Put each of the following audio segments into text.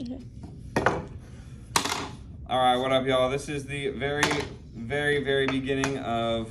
All right, what up, y'all? This is the very beginning of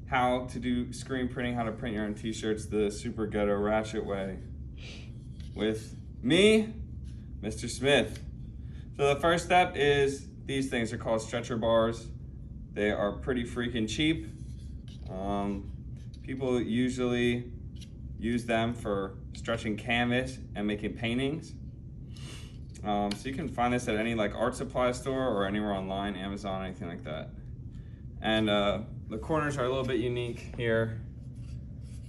how to do screen printing, how to print your own t-shirts the super ghetto ratchet way with me, Mr. Smith. So the first step is these things are called stretcher bars. They are pretty freaking cheap. People usually use them for stretching canvas and making paintings. So you can find this at any like art supply store or anywhere online, Amazon, anything like that. And the corners are a little bit unique here,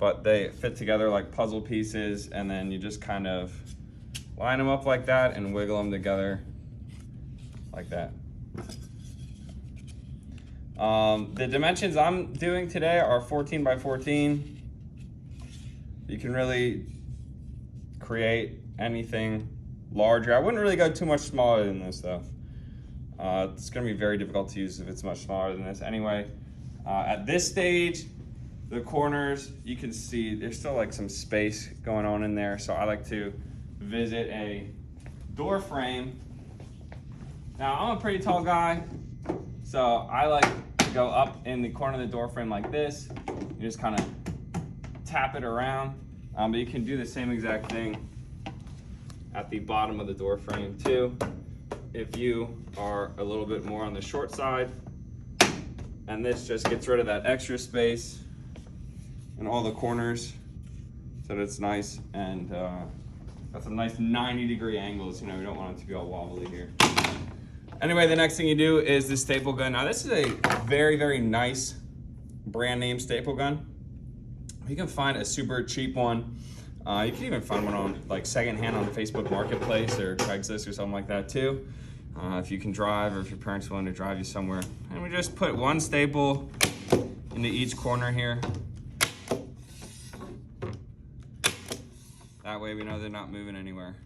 but they fit together like puzzle pieces, and then you just kind of line them up like that and wiggle them together like that. The dimensions I'm doing today are 14 by 14. You can really create anything larger. I wouldn't really go too much smaller than this though. It's gonna be very difficult to use if it's much smaller than this. Anyway, at this stage, the corners, you can see there's still like some space going on in there. So I like to visit a door frame. Now I'm a pretty tall guy, so I like to go up in the corner of the door frame like this. You just kind of tap it around, but you can do the same exact thing at the bottom of the door frame too, if you are a little bit more on the short side. And this just gets rid of that extra space in all the corners so that it's nice and got some nice 90-degree angles. You know, we don't want it to be all wobbly here. Anyway, the next thing you do is the staple gun. Now this is a very nice brand name staple gun. You can find a super cheap one. You can even find one on like secondhand on Facebook Marketplace or Craigslist or something like that too. If you can drive, or if your parents are willing to drive you somewhere. And we just put one staple into each corner here. That way we know they're not moving anywhere.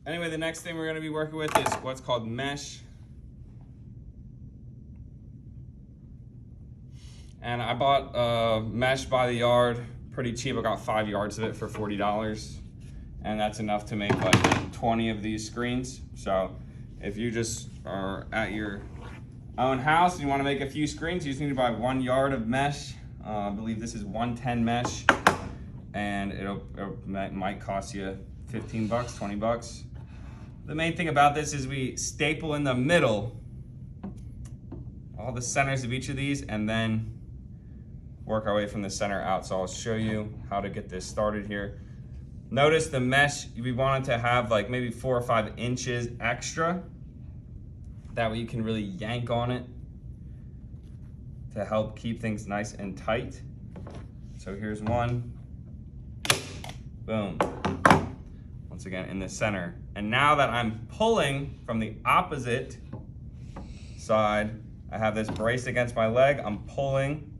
Anyway, the next thing we're gonna be working with is what's called mesh. And I bought mesh by the yard, pretty cheap. I got 5 yards of it for $40. And that's enough to make like 20 of these screens. So if you just are at your own house and you want to make a few screens, you just need to buy 1 yard of mesh. I believe this is 110 mesh, and it might cost you 15 bucks, 20 bucks. The main thing about this is we staple in the middle all the centers of each of these and then work our way from the center out. So I'll show you how to get this started here. Notice the mesh, we wanted to have like maybe 4 or 5 inches extra. That way you can really yank on it to help keep things nice and tight. So here's one, boom. Once again in the center. And now that I'm pulling from the opposite side, I have this braced against my leg, I'm pulling.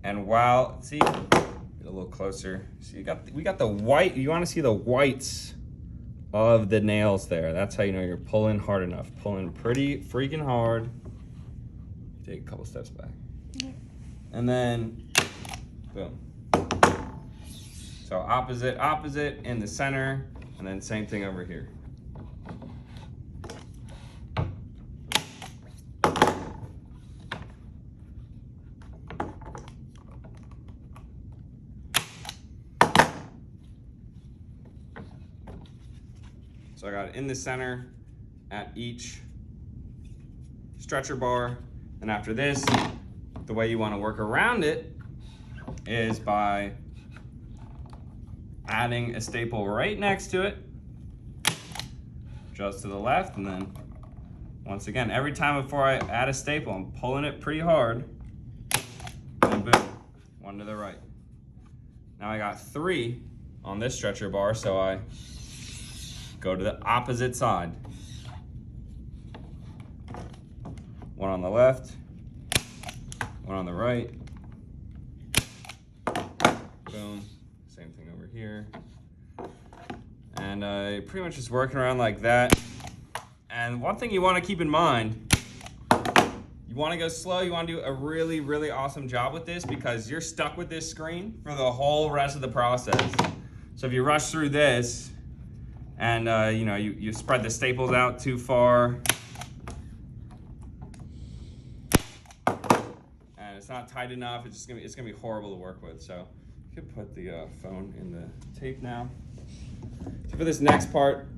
And while, see, a little closer. So we got the white, you want to see the whites of the nails there. That's how you know you're pulling hard enough. Pulling pretty freaking hard. Take a couple steps back. And then, boom. So opposite in the center, and then same thing over here. So I got it in the center at each stretcher bar. And after this, the way you want to work around it is by adding a staple right next to it, just to the left. And then once again, every time before I add a staple, I'm pulling it pretty hard. And boom, one to the right. Now I got 3 on this stretcher bar, so I go to the opposite side. One on the left, one on the right. Boom, same thing over here. And pretty much just working around like that. And one thing you want to keep in mind, you want to go slow, you want to do a really awesome job with this because you're stuck with this screen for the whole rest of the process. So if you rush through this and you know, you spread the staples out too far and it's not tight enough, it's gonna be horrible to work with. So you can put the phone in the tape now. So for this next part,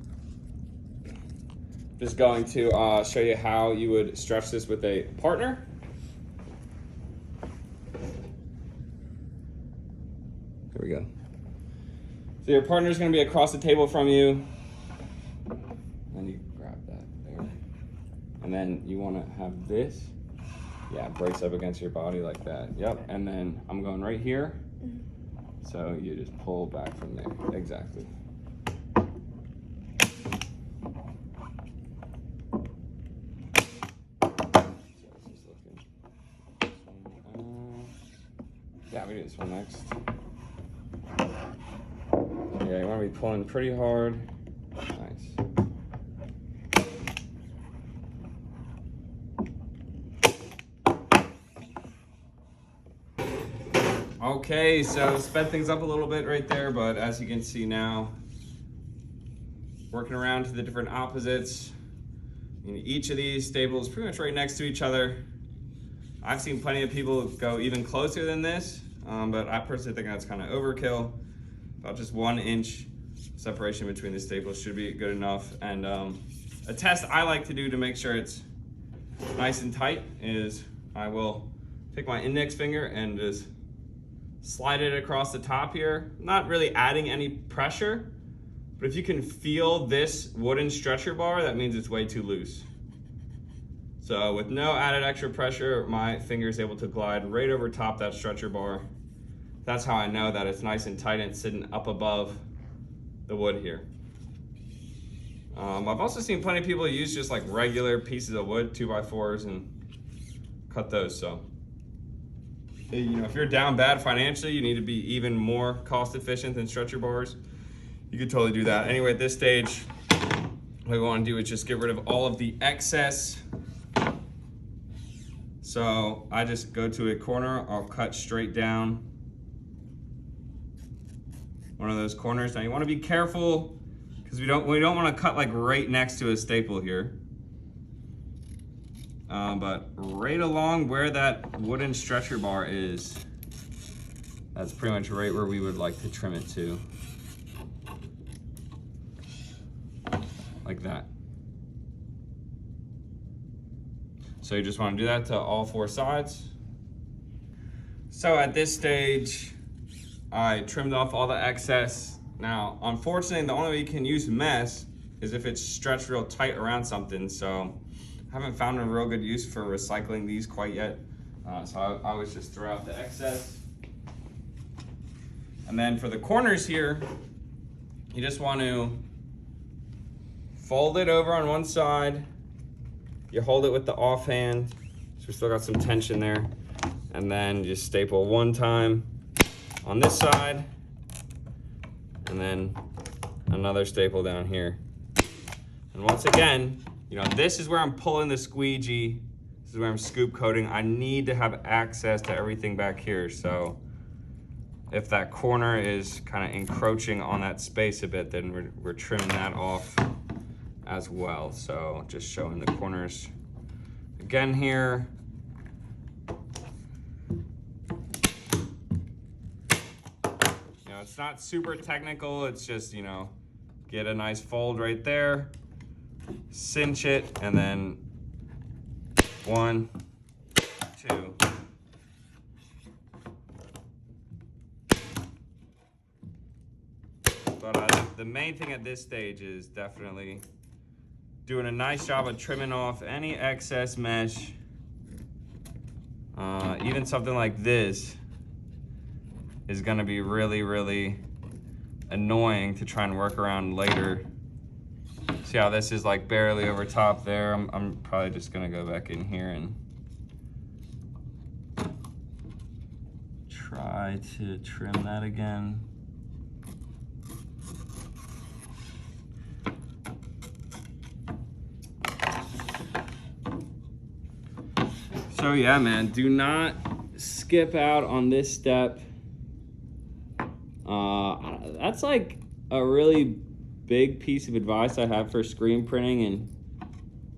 just going to show you how you would stretch this with a partner. There we go. So your partner's gonna be across the table from you. And you grab that there. And then you wanna have this, yeah, brace up against your body like that. Yep, and then I'm going right here. So you just pull back from there, exactly. Yeah, we do this one next. Yeah, you want to be pulling pretty hard. Nice. Okay, so sped things up a little bit right there, but as you can see now, working around to the different opposites. Each of these staples pretty much right next to each other. I've seen plenty of people go even closer than this, but I personally think that's kind of overkill. About just 1 inch separation between the staples should be good enough. And a test I like to do to make sure it's nice and tight is I will take my index finger and just slide it across the top here, not really adding any pressure, but if you can feel this wooden stretcher bar, that means it's way too loose. So with no added extra pressure, my finger is able to glide right over top that stretcher bar. That's how I know that it's nice and tight and it's sitting up above the wood here. I've also seen plenty of people use just like regular pieces of wood, 2x4s, and cut those. So, you know, if you're down bad financially, you need to be even more cost efficient than stretcher bars, you could totally do that. Anyway, at this stage, what we want to do is just get rid of all of the excess. So I just go to a corner, I'll cut straight down one of those corners. Now you want to be careful because we don't want to cut like right next to a staple here. But right along where that wooden stretcher bar is, that's pretty much right where we would like to trim it to. Like that. So you just want to do that to all 4 sides. So at this stage, I trimmed off all the excess. Now, unfortunately, the only way you can use mesh is if it's stretched real tight around something. So I haven't found a real good use for recycling these quite yet. So I always just throw out the excess. And then for the corners here, you just want to fold it over on one side. You hold it with the offhand, so we still got some tension there. And then you staple one time on this side, and then another staple down here. And once again, you know, this is where I'm pulling the squeegee. This is where I'm scoop coating. I need to have access to everything back here. So if that corner is kind of encroaching on that space a bit, then we're trimming that off as well. So just showing the corners again here. You know, it's not super technical. It's just, you know, get a nice fold right there, cinch it, and then 1, 2. But the main thing at this stage is definitely doing a nice job of trimming off any excess mesh. Even something like this is gonna be really, really annoying to try and work around later. See how this is like barely over top there? I'm probably just gonna go back in here and try to trim that again. So yeah, man, do not skip out on this step. that's like a really big piece of advice I have for screen printing, and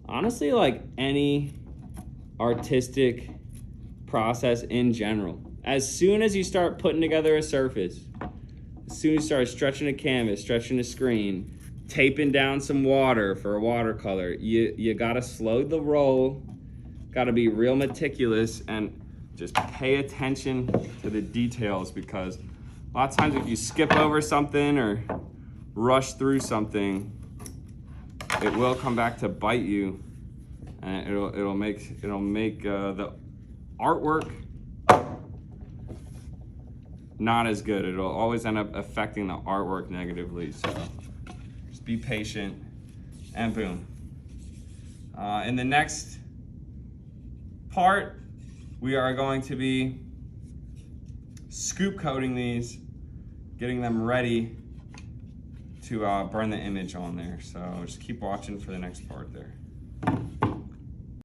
honestly like any artistic process in general. As soon as you start putting together a surface, as soon as you start stretching a canvas, stretching a screen, taping down some water for a watercolor, you gotta slow the roll, gotta be real meticulous, and just pay attention to the details, because a lot of times if you skip over something or rush through something, it will come back to bite you, and it'll make the artwork not as good. It'll always end up affecting the artwork negatively. So just be patient, and boom. In the next part, we are going to be scoop coating these, getting them ready to burn the image on there. So just keep watching for the next part there.